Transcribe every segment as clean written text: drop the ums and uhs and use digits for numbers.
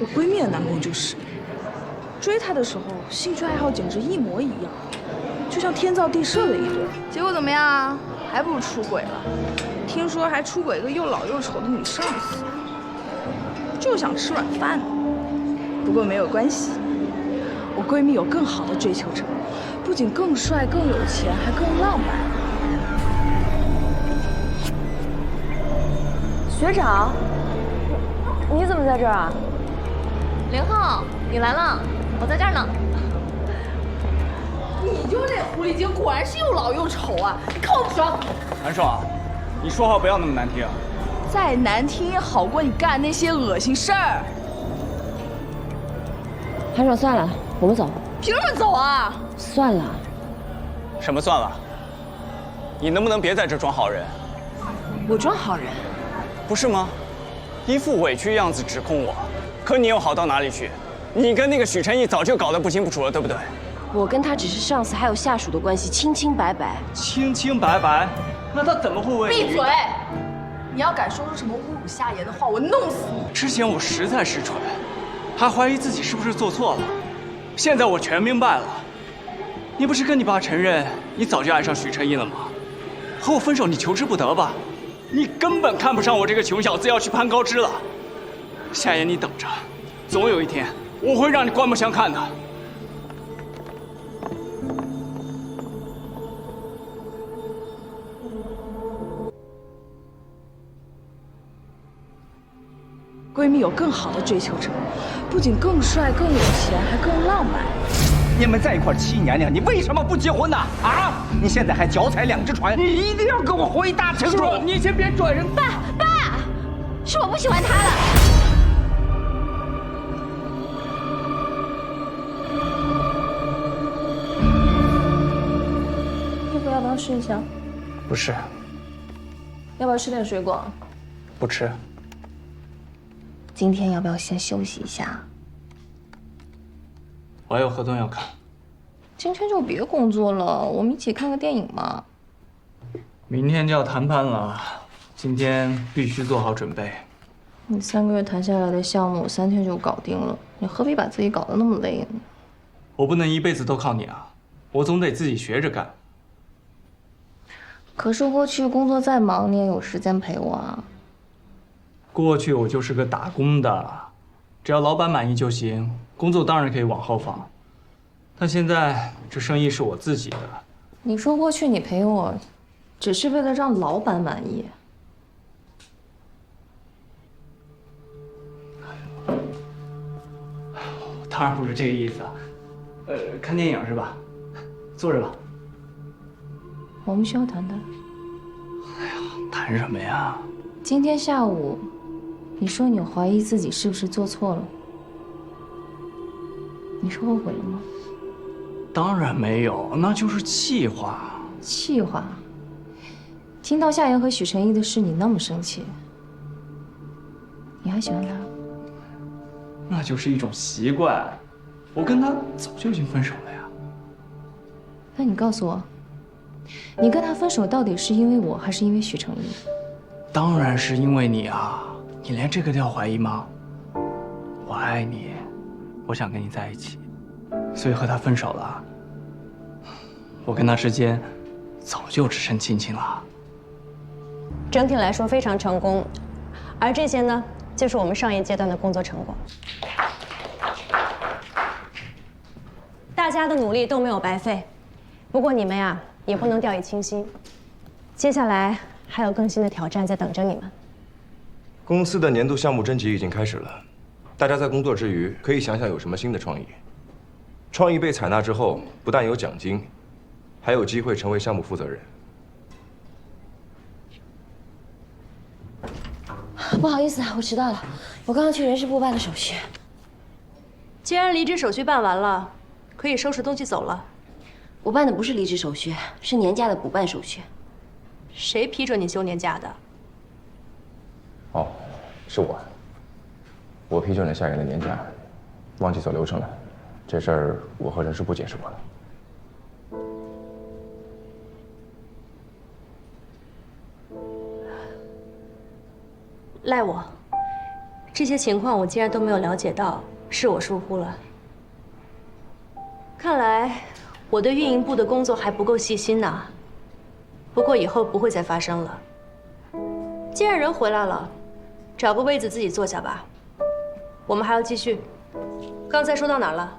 我闺蜜的男朋友就是，追她的时候兴趣爱好简直一模一样，就像天造地设的一对。结果怎么样啊？还不如出轨了。听说还出轨一个又老又丑的女上司，就想吃软饭呢。不过没有关系，我闺蜜有更好的追求者，不仅更帅、更有钱，还更浪漫。学长，你怎么在这儿啊林浩，你来了，我在这儿呢。你就是那狐狸精，果然是又老又丑啊！你看我不爽。韩爽，你说话不要那么难听。再难听也好过你干那些恶心事儿。韩爽，算了，我们走。凭什么走啊？算了。什么算了？你能不能别在这装好人？我装好人？不是吗？一副委屈样子指控我，可你又好到哪里去？你跟那个许晨毅早就搞得不清不楚了，对不对？我跟他只是上司还有下属的关系，清清白白。清清白白？那他怎么会为你？闭嘴！你要敢说出什么侮辱下言的话，我弄死你！之前我实在是蠢，还怀疑自己是不是做错了。现在我全明白了。你不是跟你爸承认你早就爱上许晨毅了吗？和我分手你求之不得吧？你根本看不上我这个穷小子，要去攀高枝了。夏言，你等着，总有一天我会让你刮目相看的。闺蜜有更好的追求者，不仅更帅、更有钱，还更浪漫。你们在一块7年了，你为什么不结婚呢？啊！你现在还脚踩2只船，你一定要跟我回答清楚。你先别转人。爸，是我不喜欢他了。衣服要不要试一下？不是，要不要吃点水果？不吃。今天要不要先休息一下？我还有合同要看。今天就别工作了，我们一起看个电影嘛。明天就要谈判了，今天必须做好准备。你3个月谈下来的项目，3天就搞定了，你何必把自己搞得那么累呢？我不能一辈子都靠你啊，我总得自己学着干。可是过去工作再忙，你也有时间陪我啊。过去我就是个打工的，只要老板满意就行，工作当然可以往后放。但现在这生意是我自己的。你说过去你陪我，只是为了让老板满意。当然不是这个意思啊。看电影是吧？坐着吧。我们需要谈谈。谈什么呀？今天下午，你说你怀疑自己是不是做错了，你是后悔了吗？当然没有，那就是气话。气话。听到夏言和许晨毅的事，你那么生气，你还喜欢他？那就是一种习惯，我跟他早就已经分手了呀。那你告诉我，你跟他分手到底是因为我，还是因为许晨毅？当然是因为你啊！你连这个都要怀疑吗？我爱你，我想跟你在一起，所以和他分手了。我跟他之间早就只剩亲情了。整体来说非常成功，而这些呢，就是我们上一阶段的工作成果。大家的努力都没有白费，不过你们呀，也不能掉以轻心。接下来还有更新的挑战在等着你们。公司的年度项目征集已经开始了，大家在工作之余可以想想有什么新的创意。创意被采纳之后，不但有奖金，还有机会成为项目负责人。不好意思啊，我迟到了。我刚刚去人事部办的手续。既然离职手续办完了，可以收拾东西走了。我办的不是离职手续，是年假的补办手续。谁批准你休年假的？哦，是我。我批准了夏言的年假，忘记走流程了。这事儿我和人事部解释过了。赖我。这些情况我竟然都没有了解到，是我疏忽了。看来我对运营部的工作还不够细心呢。不过以后不会再发生了。既然人回来了，找个位子自己坐下吧。我们还要继续。刚才说到哪儿了？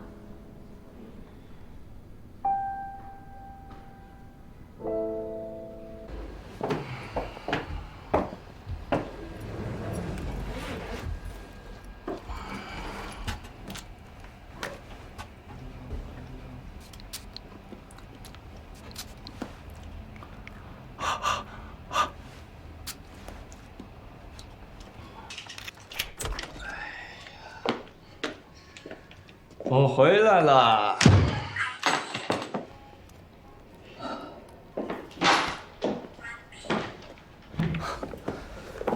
我回来了。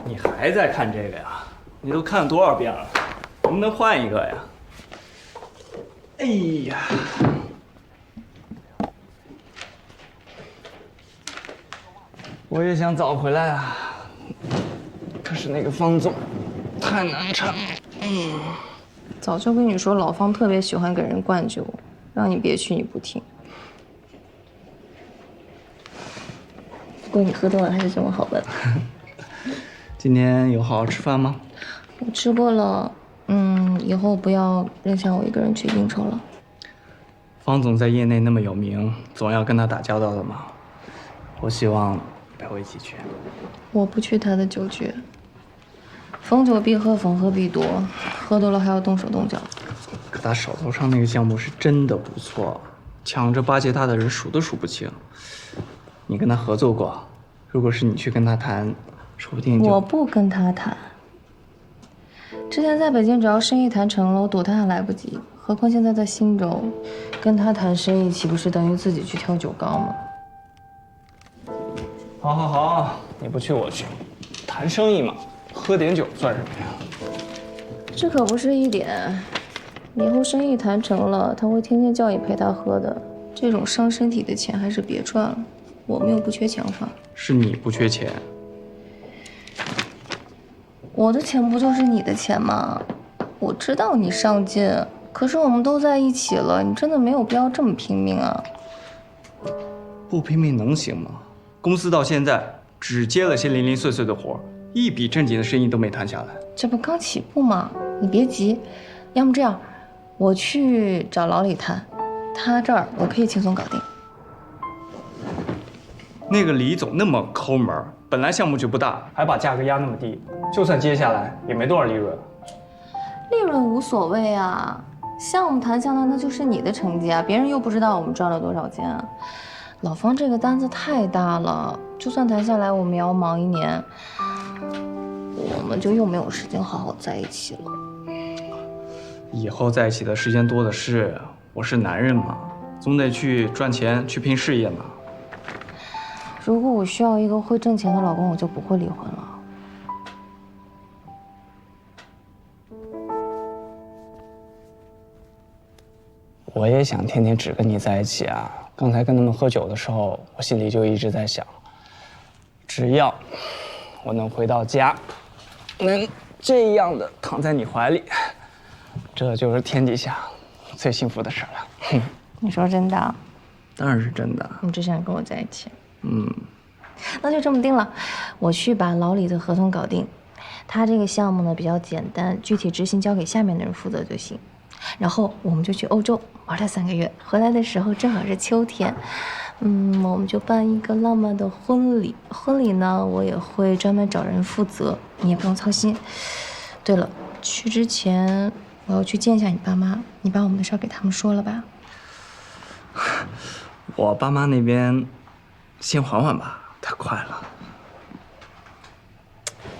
你还在看这个呀？你都看了多少遍了？能不能换一个呀？哎呀！我也想早回来啊，可是那个方总太难缠了。早就跟你说，老方特别喜欢给人灌酒，让你别去你不听。不过你喝多了还是这么好的。今天有好好吃饭吗？我吃过了，以后不要扔下我一个人去应酬了。方总在业内那么有名，总要跟他打交道的嘛。我希望陪我一起去。我不去他的酒局。逢酒必喝，逢喝必夺，喝多了还要动手动脚。可他手头上那个项目是真的不错，抢着巴结他的人数都数不清。你跟他合作过，如果是你去跟他谈，说不定就……我不跟他谈。之前在北京，只要生意谈成了，我躲他还来不及，何况现在在新州，跟他谈生意，岂不是等于自己去挑酒缸吗？好，好，好，你不去我去，谈生意嘛。喝点酒算什么呀？这可不是一点，以后生意谈成了，他会天天叫你陪他喝的。这种伤身体的钱还是别赚了，我们又不缺钱花。是你不缺钱，我的钱不就是你的钱吗？我知道你上进，可是我们都在一起了，你真的没有必要这么拼命啊！不拼命能行吗？公司到现在只接了些零零碎碎的活，一笔正经的生意都没谈下来。这不刚起步吗？你别急，要么这样，我去找老李谈，他这儿我可以轻松搞定。那个李总那么抠门，本来项目就不大，还把价格压那么低，就算接下来也没多少利润。利润无所谓啊，项目谈下来那就是你的成绩啊，别人又不知道我们赚了多少钱啊。老方这个单子太大了，就算谈下来，我们也要忙1年，我们就又没有时间好好在一起了。以后在一起的时间多的是，我是男人嘛，总得去赚钱，去拼事业嘛。如果我需要一个会挣钱的老公，我就不会离婚了。我也想天天只跟你在一起啊。刚才跟他们喝酒的时候，我心里就一直在想，只要我能回到家，能这样的躺在你怀里，这就是天底下最幸福的事了。你说真的？当然是真的。你只想跟我在一起？那就这么定了。我去把老李的合同搞定，他这个项目呢比较简单，具体执行交给下面的人负责就行。然后我们就去欧洲玩了3个月，回来的时候正好是秋天，我们就办一个浪漫的婚礼。婚礼呢，我也会专门找人负责，你也不用操心。对了，去之前我要去见一下你爸妈，你把我们的事儿给他们说了吧？我爸妈那边先缓缓吧，太快了。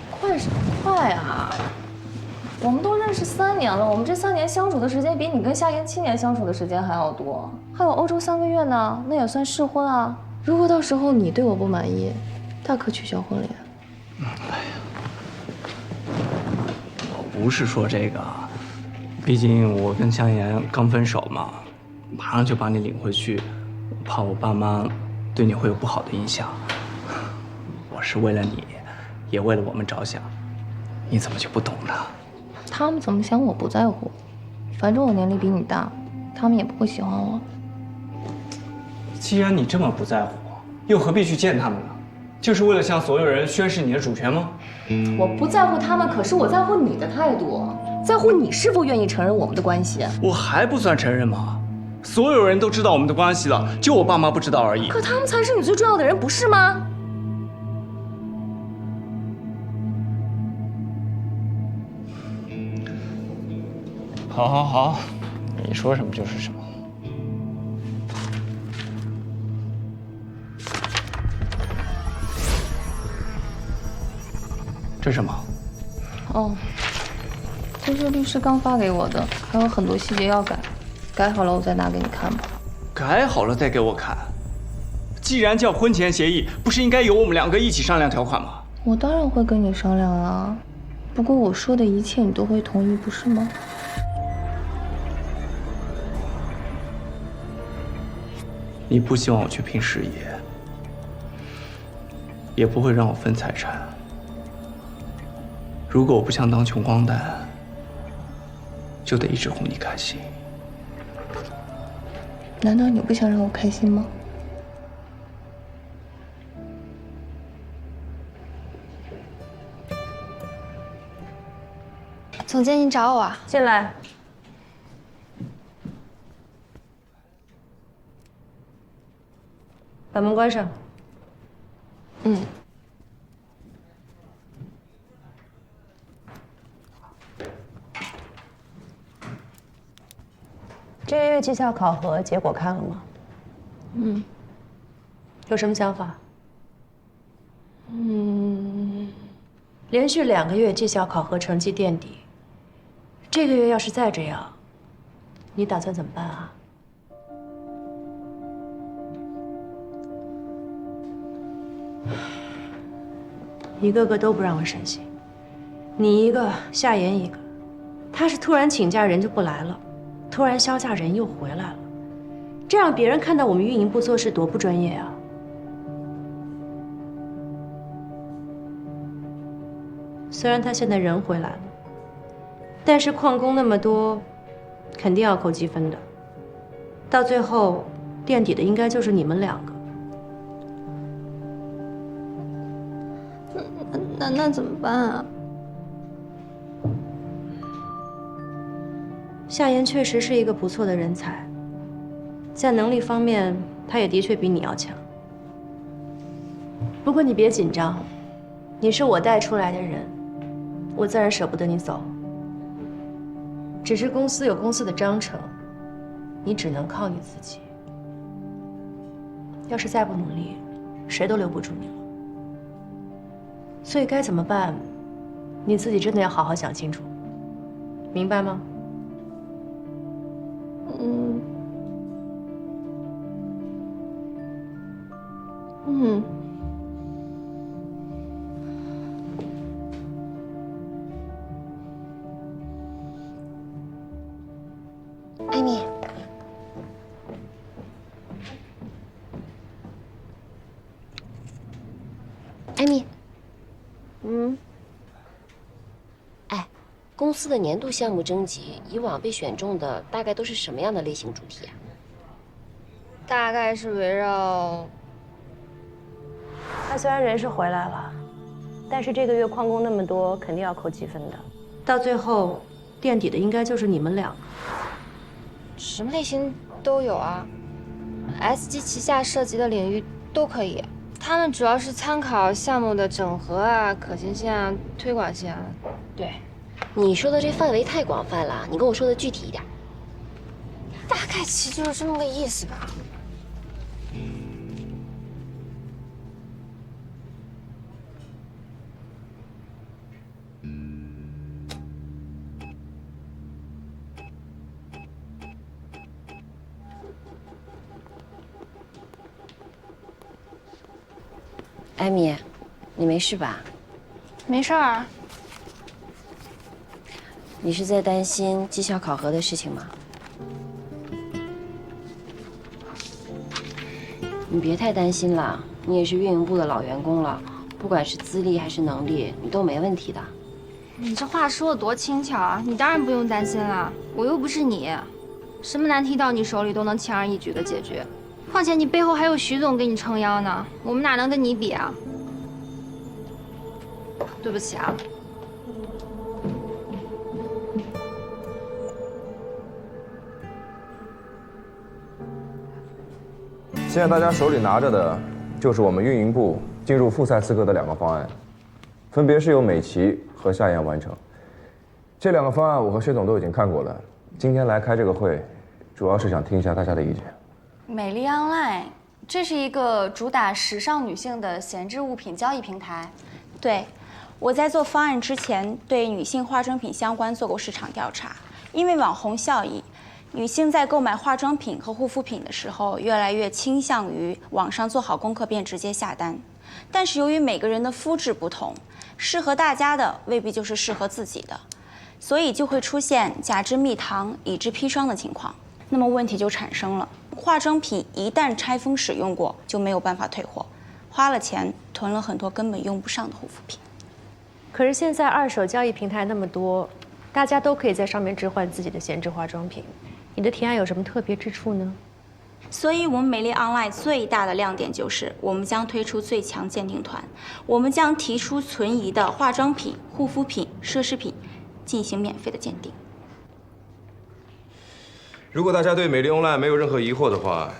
快什么快啊！我们都认识3年了，我们这3年相处的时间比你跟夏言7年相处的时间还要多，还有欧洲3个月呢，那也算试婚啊。如果到时候你对我不满意，大可取消婚礼。我不是说这个，毕竟我跟夏言刚分手嘛，马上就把你领回去，我怕我爸妈对你会有不好的印象。我是为了你，也为了我们着想，你怎么就不懂呢？他们怎么想我不在乎，反正我年龄比你大，他们也不会喜欢我。既然你这么不在乎，又何必去见他们呢？就是为了向所有人宣示你的主权吗？我不在乎他们，可是我在乎你的态度，在乎你是否愿意承认我们的关系。我还不算承认吗？所有人都知道我们的关系了，就我爸妈不知道而已。可他们才是你最重要的人，不是吗？好，好，好，你说什么就是什么。这是什么？哦，这是律师刚发给我的，还有很多细节要改，改好了我再拿给你看吧。改好了再给我看。既然叫婚前协议，不是应该由我们两个一起商量条款吗？我当然会跟你商量啊，不过我说的一切你都会同意，不是吗？你不希望我去拼事业，也不会让我分财产。如果我不想当穷光蛋，就得一直哄你开心。难道你不想让我开心吗？总监，您找我啊？进来。把门关上。嗯。这个月绩效考核结果看了吗？嗯。有什么想法？连续2个月绩效考核成绩垫底，这个月要是再这样，你打算怎么办啊？一个个都不让我省心，你一个，夏言一个，他是突然请假人就不来了，突然销假人又回来了，这让别人看到我们运营部做事多不专业啊！虽然他现在人回来了，但是旷工那么多，肯定要扣积分的，到最后垫底的应该就是你们2个。那怎么办啊？夏言确实是一个不错的人才，在能力方面，他也的确比你要强。不过你别紧张，你是我带出来的人，我自然舍不得你走。只是公司有公司的章程，你只能靠你自己。要是再不努力，谁都留不住你了。所以该怎么办，你自己真的要好好想清楚，明白吗？艾米，艾米，哎，公司的年度项目征集，以往被选中的大概都是什么样的类型主题啊？大概是围绕……他虽然人是回来了，但是这个月旷工那么多，肯定要扣积分的。到最后，垫底的应该就是你们2个。什么类型都有啊 ，SG 旗下涉及的领域都可以。他们主要是参考项目的整合啊、可行性啊、推广性啊。对，你说的这范围太广泛了，你跟我说的具体一点。大概其实就是这么个意思吧。艾米，你没事吧？没事儿。你是在担心绩效考核的事情吗？你别太担心了，你也是运营部的老员工了，不管是资历还是能力，你都没问题的。你这话说的多轻巧啊！你当然不用担心了，我又不是你，什么难题到你手里都能轻而易举的解决。况且你背后还有徐总给你撑腰呢，我们哪能跟你比啊？对不起啊。现在大家手里拿着的，就是我们运营部进入复赛资格的2个方案，分别是由美琪和夏妍完成。这2个方案我和薛总都已经看过了，今天来开这个会，主要是想听一下大家的意见。美丽 Online， 这是一个主打时尚女性的闲置物品交易平台。对，我在做方案之前，对女性化妆品相关做过市场调查，因为网红效益。女性在购买化妆品和护肤品的时候，越来越倾向于网上做好功课便直接下单。但是由于每个人的肤质不同，适合大家的未必就是适合自己的，所以就会出现假肢蜜糖、以致砒霜的情况。那么问题就产生了，化妆品一旦拆封使用过，就没有办法退货，花了钱囤了很多根本用不上的护肤品。可是现在二手交易平台那么多，大家都可以在上面置换自己的闲置化妆品。你的提案有什么特别之处呢？所以，我们美丽 Online 最大的亮点就是，我们将推出最强鉴定团，我们将提出存疑的化妆品、护肤品、奢侈品，进行免费的鉴定。如果大家对美丽 Online 没有任何疑惑的话，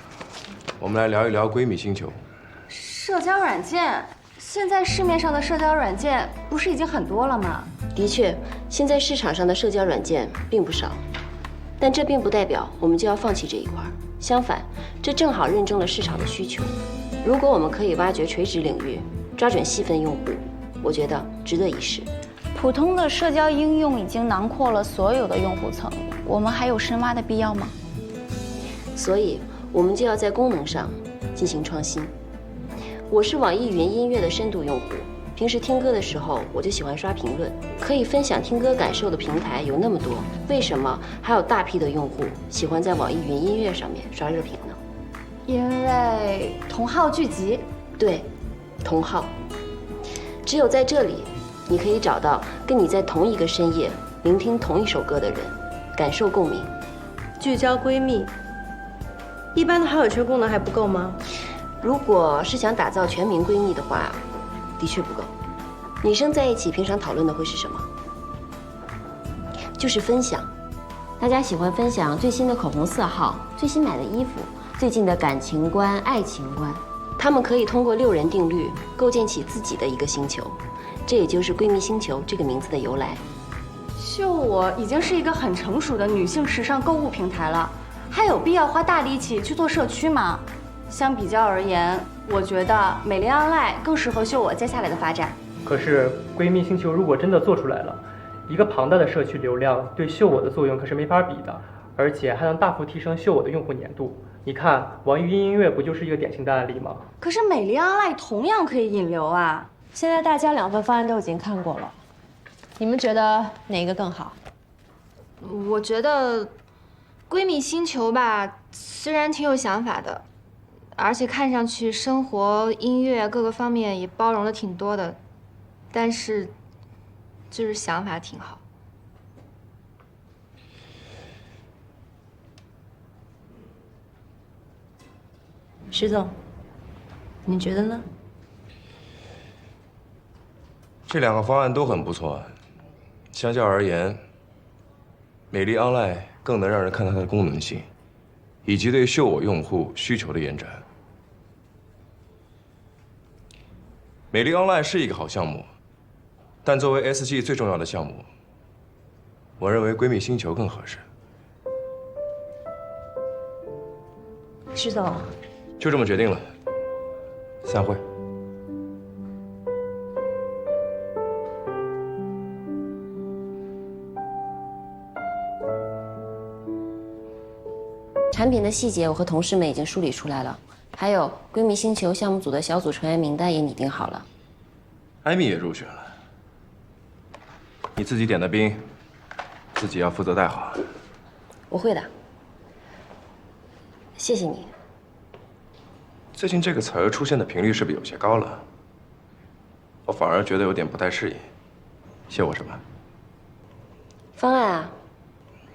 我们来聊一聊闺蜜星球。社交软件，现在市面上的社交软件不是已经很多了吗？的确，现在市场上的社交软件并不少。但这并不代表我们就要放弃这一块，相反，这正好认证了市场的需求。如果我们可以挖掘垂直领域，抓准细分用户，我觉得值得一试。普通的社交应用已经囊括了所有的用户层，我们还有深挖的必要吗？所以，我们就要在功能上进行创新。我是网易云音乐的深度用户。平时听歌的时候，我就喜欢刷评论。可以分享听歌感受的平台有那么多，为什么还有大批的用户喜欢在网易云音乐上面刷热评呢？因为同好聚集。对，同好。只有在这里，你可以找到跟你在同一个深夜聆听同一首歌的人，感受共鸣。聚焦闺蜜，一般的好友圈功能还不够吗？如果是想打造全民闺蜜的话，的确不够。女生在一起平常讨论的会是什么？就是分享。大家喜欢分享最新的口红色号、最新买的衣服、最近的感情观、爱情观。她们可以通过6人定律构建起自己的一个星球，这也就是闺蜜星球这个名字的由来。秀我已经是一个很成熟的女性时尚购物平台了，还有必要花大力气去做社区吗？相比较而言，我觉得美丽 Online 更适合秀我接下来的发展。可是闺蜜星球如果真的做出来了，一个庞大的社区流量对秀我的作用可是没法比的，而且还能大幅提升秀我的用户粘度。你看网易云音乐不就是一个典型的案例吗？可是美丽 Online 同样可以引流啊。现在大家2份方案都已经看过了，你们觉得哪个更好？我觉得闺蜜星球吧，虽然挺有想法的，而且看上去生活、音乐各个方面也包容的挺多的，但是就是想法挺好。石总，你觉得呢？这2个方案都很不错，相较而言，美丽 Online 更能让人看到它的功能性，以及对秀我用户需求的延展。美丽 Online 是一个好项目，但作为 SG 最重要的项目，我认为闺蜜星球更合适。石总，就这么决定了，散会。产品的细节我和同事们已经梳理出来了，还有闺蜜星球项目组的小组成员名单也拟定好了。艾米也入选了，你自己点的兵，自己要负责带好。我会的，谢谢你。最近这个词儿出现的频率是不是有些高了？我反而觉得有点不太适应。谢我什么？方案啊，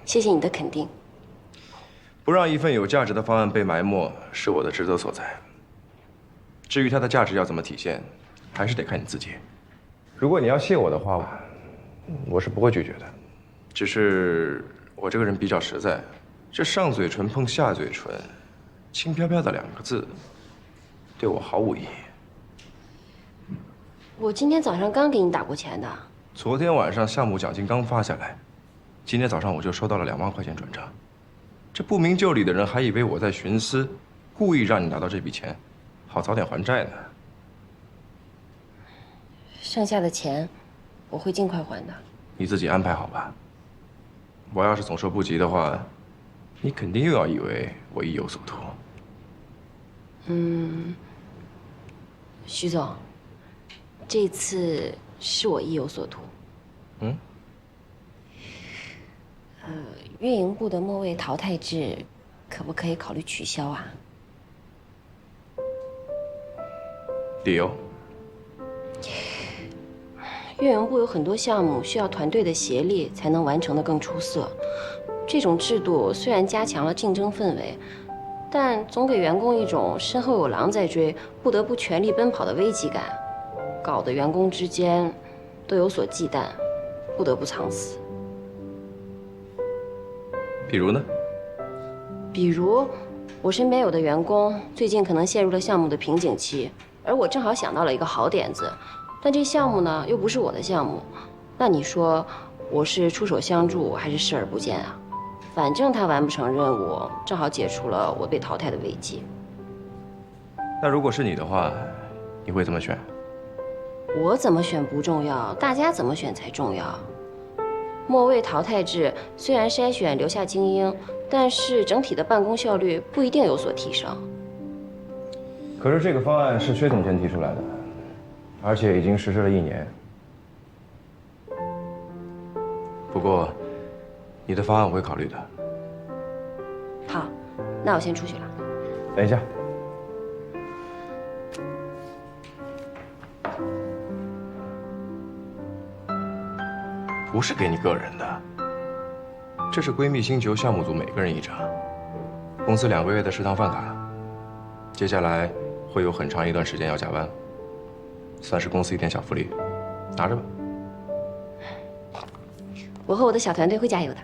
谢谢你的肯定。不让一份有价值的方案被埋没，是我的职责所在。至于它的价值要怎么体现，还是得看你自己。如果你要谢我的话，我是不会拒绝的。只是我这个人比较实在，这上嘴唇碰下嘴唇，轻飘飘的2个字，对我毫无意义。我今天早上刚给你打过钱的。昨天晚上项目奖金刚发下来，今天早上我就收到了2万块钱转账。这不明就里的人还以为我在徇私，故意让你拿到这笔钱，好早点还债呢。剩下的钱，我会尽快还的。你自己安排好吧。我要是总说不急的话，你肯定又要以为我意有所图。徐总，这次是我意有所图。运营部的末位淘汰制，可不可以考虑取消啊？理由？运营部有很多项目需要团队的协力才能完成得更出色。这种制度虽然加强了竞争氛围，但总给员工一种身后有狼在追，不得不全力奔跑的危机感，搞得员工之间都有所忌惮，不得不藏死。比如呢？比如，我身边有的员工最近可能陷入了项目的瓶颈期，而我正好想到了一个好点子，但这项目呢又不是我的项目，那你说我是出手相助还是视而不见啊？反正他完不成任务，正好解除了我被淘汰的危机。那如果是你的话，你会怎么选？我怎么选不重要，大家怎么选才重要。末位淘汰制虽然筛选留下精英，但是整体的办公效率不一定有所提升。可是这个方案是薛总监提出来的，而且已经实施了1年。不过，你的方案我会考虑的。好，那我先出去了。等一下。不是给你个人的，这是闺蜜星球项目组每个人1张，公司2个月的食堂饭卡，接下来会有很长一段时间要加班，算是公司一点小福利，拿着吧。我和我的小团队会加油的。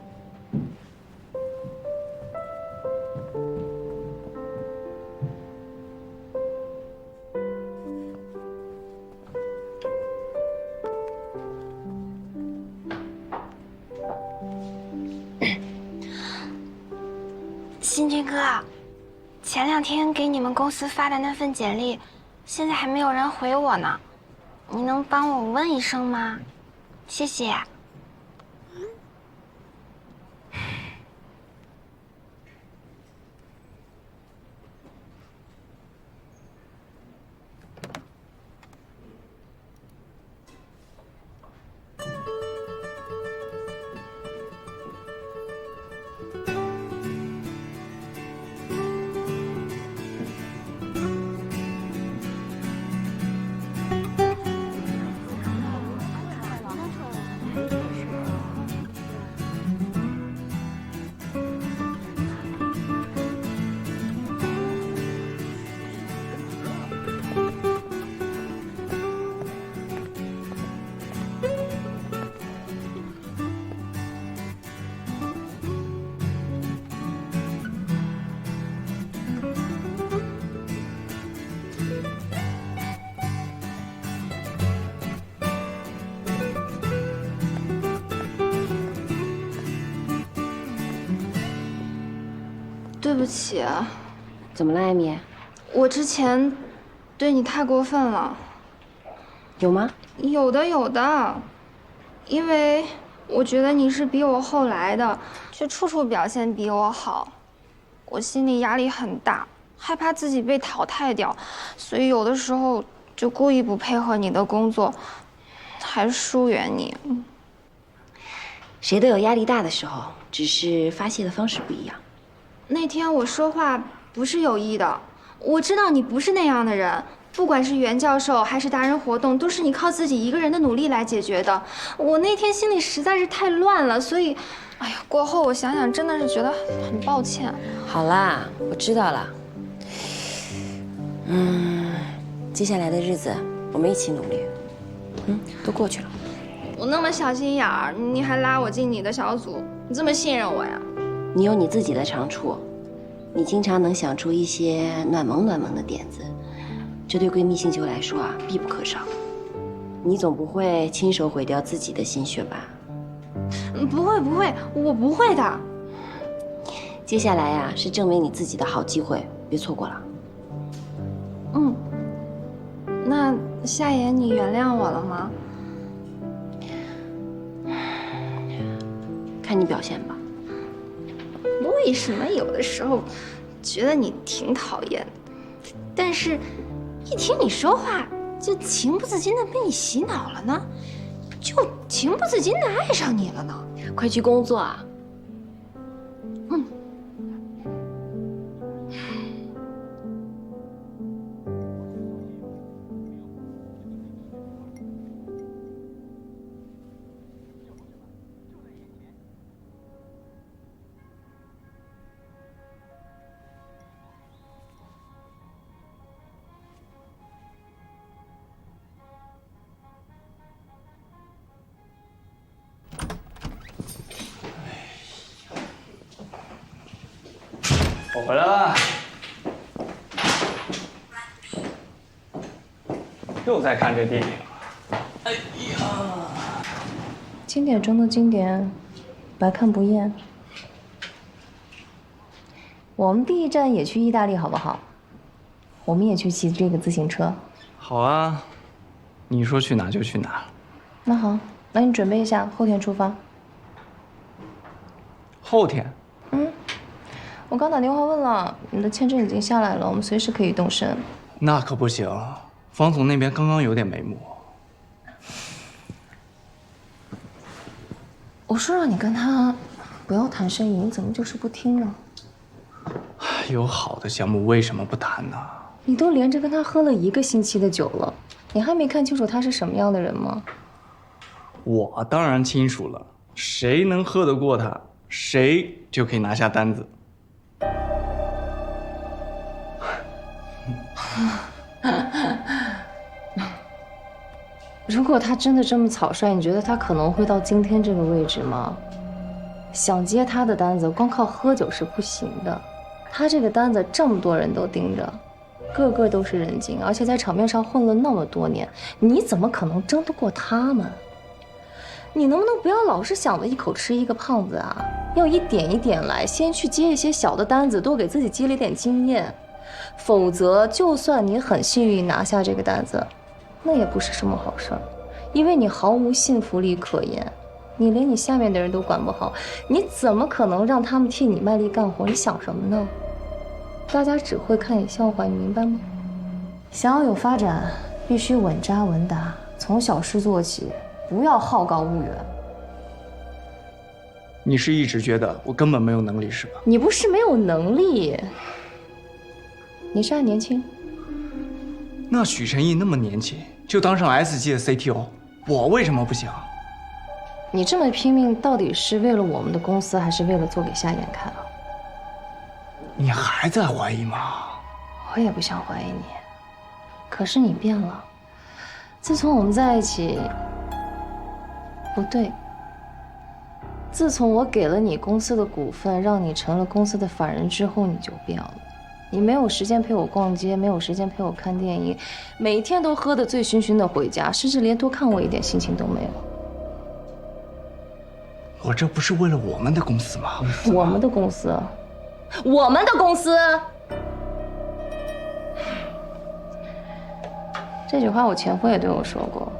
新军哥，前2天给你们公司发的那份简历，现在还没有人回我呢，你能帮我问一声吗？谢谢。对不起，怎么了，艾米？我之前对你太过分了。有吗？有的，有的。因为我觉得你是比我后来的，却处处表现比我好，我心里压力很大，害怕自己被淘汰掉，所以有的时候就故意不配合你的工作，还疏远你。谁都有压力大的时候，只是发泄的方式不一样。那天我说话不是有意的，我知道你不是那样的人，不管是袁教授还是达人活动，都是你靠自己一个人的努力来解决的。我那天心里实在是太乱了，所以，哎呀，过后我想想，真的是觉得很抱歉。好啦，我知道了。接下来的日子我们一起努力。都过去了。我那么小心眼儿，你还拉我进你的小组，你这么信任我呀？你有你自己的长处，你经常能想出一些暖萌暖萌的点子，这对闺蜜星球来说啊必不可少。你总不会亲手毁掉自己的心血吧？不会不会，我不会的。接下来呀是证明你自己的好机会，别错过了。那夏言，你原谅我了吗？看你表现吧。为什么有的时候觉得你挺讨厌的，但是一听你说话就情不自禁的被你洗脑了呢？就情不自禁的爱上你了呢？快去工作啊！我回来了，又在看这电影。哎呀，经典中的经典，百看不厌。我们第一站也去意大利好不好？我们也去骑这个自行车。好啊，你说去哪就去哪。那好，那你准备一下，后天出发。后天？我刚打电话问了，你的签证已经下来了，我们随时可以动身。那可不行，方总那边刚刚有点眉目。我说让你跟他不要谈生意，你怎么就是不听呢？有好的项目为什么不谈呢？你都连着跟他喝了1个星期的酒了，你还没看清楚他是什么样的人吗？我当然清楚了，谁能喝得过他，谁就可以拿下单子。如果他真的这么草率，你觉得他可能会到今天这个位置吗？想接他的单子，光靠喝酒是不行的。他这个单子这么多人都盯着，个个都是人精，而且在场面上混了那么多年，你怎么可能争得过他们？你能不能不要老是想着一口吃一个胖子啊？要一点一点来，先去接一些小的单子，多给自己积累点经验。否则，就算你很幸运拿下这个单子，那也不是什么好事儿，因为你毫无信服力可言，你连你下面的人都管不好，你怎么可能让他们替你卖力干活？你想什么呢？大家只会看你笑话，你明白吗？想要有发展，必须稳扎稳打，从小事做起，不要好高骛远。你是一直觉得我根本没有能力是吧？你不是没有能力，你是还年轻。那许晨毅那么年轻就当上 S 级的 CTO， 我为什么不行？你这么拼命，到底是为了我们的公司，还是为了做给夏言看啊？你还在怀疑吗？我也不想怀疑你，可是你变了。自从我们在一起，不对，自从我给了你公司的股份，让你成了公司的法人之后，你就变了。你没有时间陪我逛街，没有时间陪我看电影，每天都喝得醉醺醺的回家，甚至连多看我一点心情都没有。我这不是为了我们的公司吗？我们的公司，我们的公司。这句话我前夫也对我说过，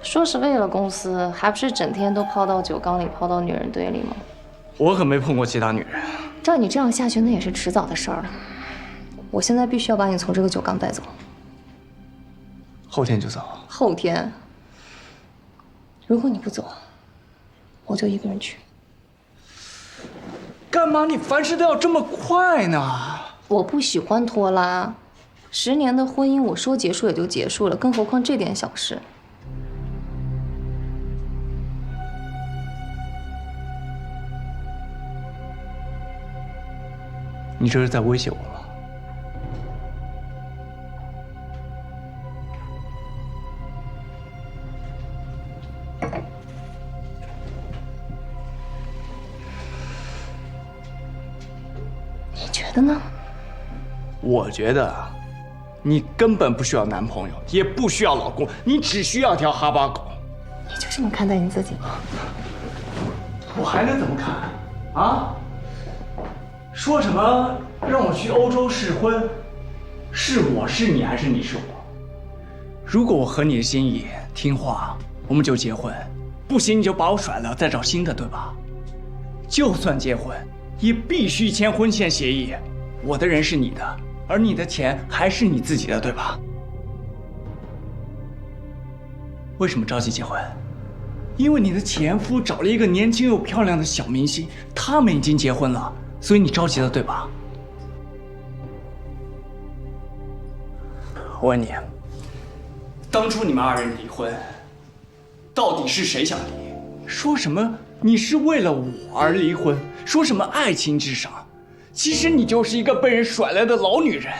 说是为了公司，还不是整天都泡到酒缸里，泡到女人堆里吗？我可没碰过其他女人。照你这样下去，那也是迟早的事儿了。我现在必须要把你从这个酒缸带走。后天就走。后天，如果你不走，我就一个人去。干嘛你凡事都要这么快呢？我不喜欢拖拉。10年的婚姻，我说结束也就结束了，更何况这点小事。你这是在威胁我吗？你觉得呢？我觉得，你根本不需要男朋友，也不需要老公，你只需要条哈巴狗。你就这么看待你自己吗？我还能怎么看？啊？说什么让我去欧洲试婚？是我是你，还是你是我？如果我合你的心意，听话，我们就结婚；不行，你就把我甩了，再找新的，对吧？就算结婚，也必须签婚前协议。我的人是你的，而你的钱还是你自己的，对吧？为什么着急结婚？因为你的前夫找了一个年轻又漂亮的小明星，他们已经结婚了，所以你着急了，对吧？我问你，当初你们2人离婚，到底是谁想离？说什么你是为了我而离婚，说什么爱情至上，其实你就是一个被人甩来的老女人。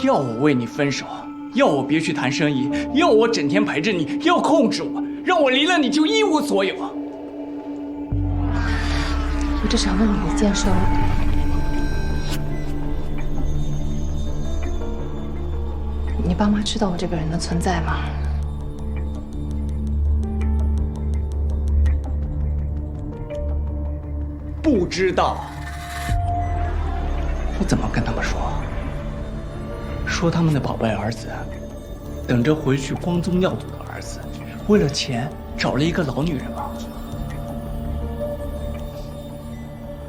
要我为你分手，要我别去谈生意，要我整天陪着你，要控制我，让我离了你就一无所有。我只想问你一件事儿。你爸妈知道我这个人的存在吗？不知道。我怎么跟他们说？说他们的宝贝儿子，等着回去光宗耀祖的儿子，为了钱找了一个老女人吗？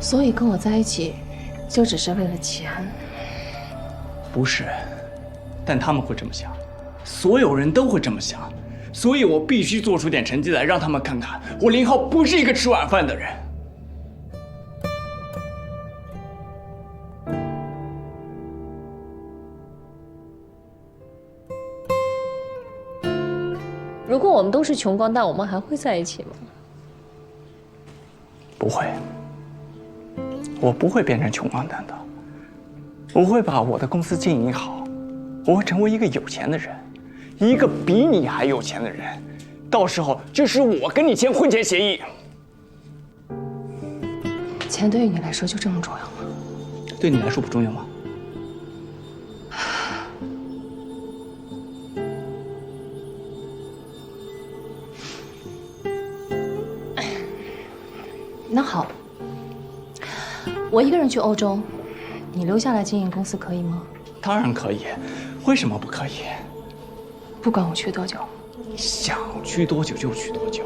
所以跟我在一起，就只是为了钱？不是，但他们会这么想，所有人都会这么想，所以我必须做出点成绩来，让他们看看我林浩不是一个吃晚饭的人。如果我们都是穷光蛋，我们还会在一起吗？不会，我不会变成穷光蛋的。我会把我的公司经营好，我会成为一个有钱的人，一个比你还有钱的人。到时候就是我跟你签婚前协议。钱对于你来说就这么重要吗？对你来说不重要吗？那好，我一个人去欧洲，你留下来经营公司可以吗？当然可以，为什么不可以？不管我去多久，想去多久就去多久。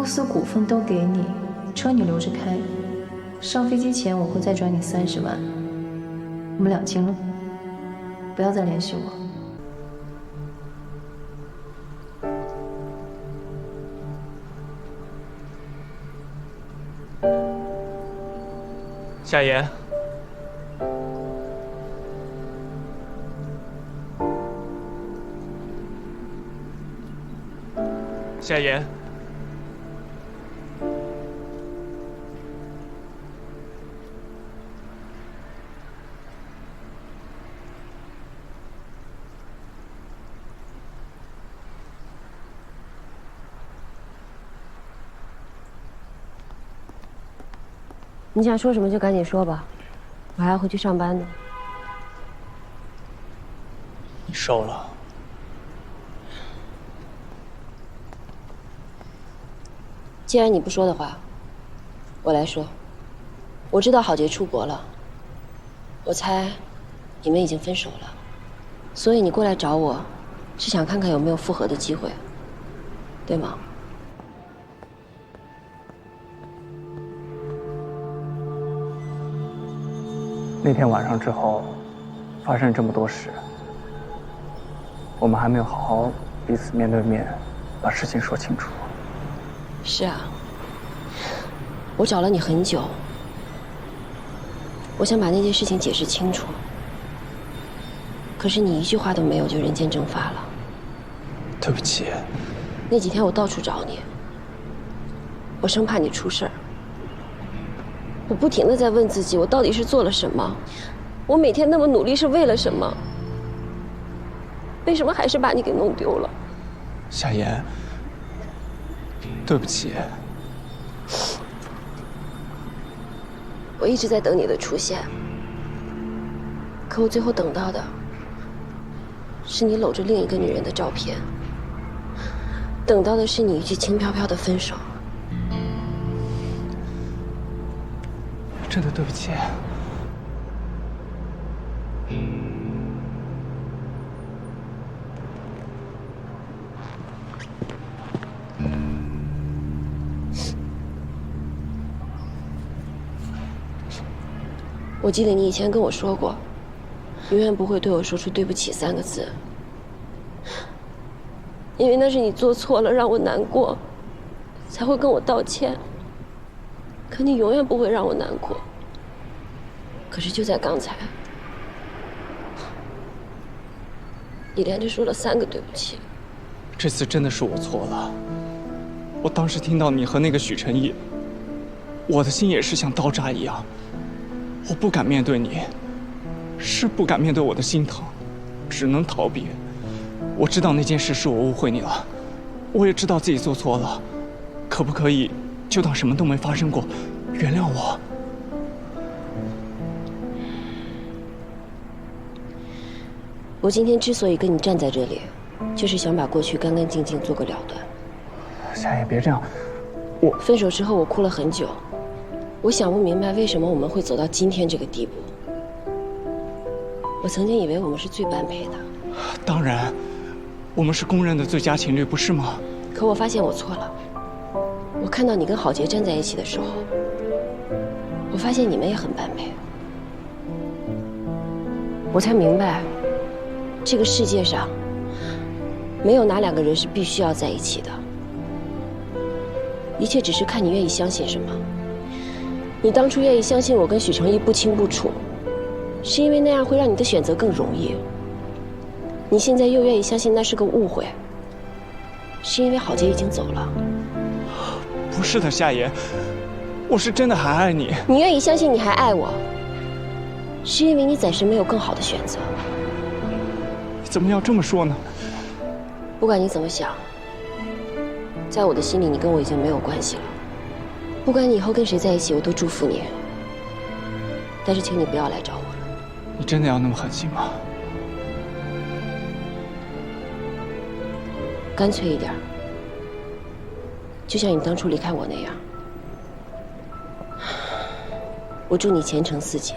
司股份都给你，车你留着开，上飞机前我会再转你30万，我们两清了，不要再联系我。夏言，夏言，你想说什么就赶紧说吧，我还要回去上班呢。你瘦了。既然你不说的话，我来说。我知道郝杰出国了，我猜你们已经分手了，所以你过来找我，是想看看有没有复合的机会，对吗？那天晚上之后，发生这么多事，我们还没有好好彼此面对面把事情说清楚。是啊，我找了你很久，我想把那件事情解释清楚，可是你一句话都没有就人间蒸发了。对不起。那几天我到处找你，我生怕你出事儿。我不停地在问自己，我到底是做了什么？我每天那么努力是为了什么？为什么还是把你给弄丢了？夏言，对不起。我一直在等你的出现，可我最后等到的是你搂着另一个女人的照片，等到的是你一句轻飘飘的分手。真的对不起。我记得你以前跟我说过，永远不会对我说出对不起3个字，因为那是你做错了让我难过，才会跟我道歉。可你永远不会让我难过。可是就在刚才，你连着说了3个对不起。这次真的是我错了。我当时听到你和那个许晨毅，我的心也是像刀扎一样。我不敢面对你，是不敢面对我的心疼，只能逃避。我知道那件事是我误会你了，我也知道自己做错了，可不可以就当什么都没发生过，原谅我？我今天之所以跟你站在这里，就是想把过去干干净净做个了断。夏夜，别这样，分手之后我哭了很久，我想不明白为什么我们会走到今天这个地步。我曾经以为我们是最般配的。当然，我们是公认的最佳情侣，不是吗？可我发现我错了。我看到你跟郝杰站在一起的时候，我发现你们也很般配。我才明白，这个世界上没有哪2个人是必须要在一起的，一切只是看你愿意相信什么。你当初愿意相信我跟许成义不清不楚，是因为那样会让你的选择更容易。你现在又愿意相信那是个误会，是因为郝杰已经走了。不是的，夏言，我是真的还爱你。你愿意相信你还爱我，是因为你暂时没有更好的选择。你怎么要这么说呢？不管你怎么想，在我的心里，你跟我已经没有关系了。不管你以后跟谁在一起，我都祝福你。但是请你不要来找我了。你真的要那么狠心吗？干脆一点，就像你当初离开我那样。我祝你前程似锦。